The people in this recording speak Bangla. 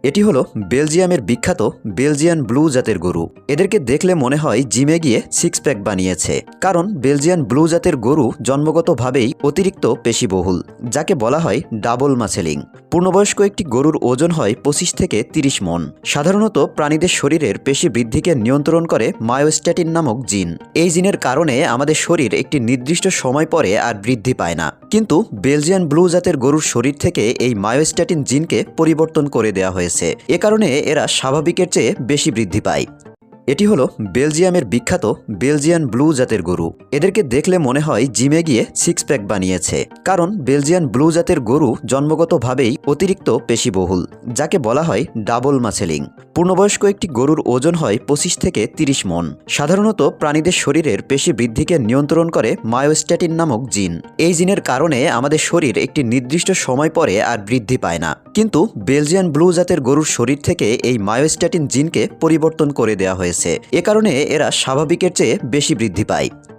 এটি হলো বেলজিয়ামের বিখ্যাত বেলজিয়ান ব্লু জাতের গরু। এদেরকে দেখলে মনে হয় জিমে গিয়ে সিক্স প্যাক বানিয়েছে, কারণ বেলজিয়ান ব্লু জাতের গরু জন্মগতভাবেই অতিরিক্ত পেশিবহুল, যাকে বলা হয় ডাবল মাসেলিং। পূর্ণবয়স্ক একটি গরুর ওজন হয় 25 থেকে 30 মণ। সাধারণত প্রাণীদের শরীরের পেশি বৃদ্ধিকে নিয়ন্ত্রণ করে মায়োস্ট্যাটিন নামক জিন। এই জিনের কারণে আমাদের শরীর একটি নির্দিষ্ট সময় পরে আর বৃদ্ধি পায় না, কিন্তু বেলজিয়ান ব্লু জাতের গরুর শরীর থেকে এই মায়োস্ট্যাটিন জিনকে পরিবর্তন করে দেওয়া হয়েছে। এ কারণে এরা স্বাভাবিকের চেয়ে বেশি বৃদ্ধি পায়। এটি হলো বেলজিয়ামের বিখ্যাত বেলজিয়ান ব্লু জাতের গরু। এদেরকে দেখলে মনে হয় জিমে গিয়ে সিক্স প্যাক বানিয়েছে, কারণ বেলজিয়ান ব্লু জাতের গরু জন্মগতভাবেই অতিরিক্ত পেশিবহুল, যাকে বলা হয় ডাবল মাসেলিং। পূর্ণবয়স্ক একটি গরুর ওজন হয় 25 থেকে 30 মণ। সাধারণত প্রাণীদের শরীরের পেশি বৃদ্ধিকে নিয়ন্ত্রণ করে মায়োস্ট্যাটিন নামক জিন। এই জিনের কারণে আমাদের শরীর একটি নির্দিষ্ট সময় পরে আর বৃদ্ধি পায় না, কিন্তু বেলজিয়ান ব্লু জাতের গরুর শরীর থেকে এই মায়োস্ট্যাটিন জিনকে পরিবর্তন করে দেওয়া হয়েছে। এ কারণে এরা স্বাভাবিকের চেয়ে বেশি বৃদ্ধি পায়।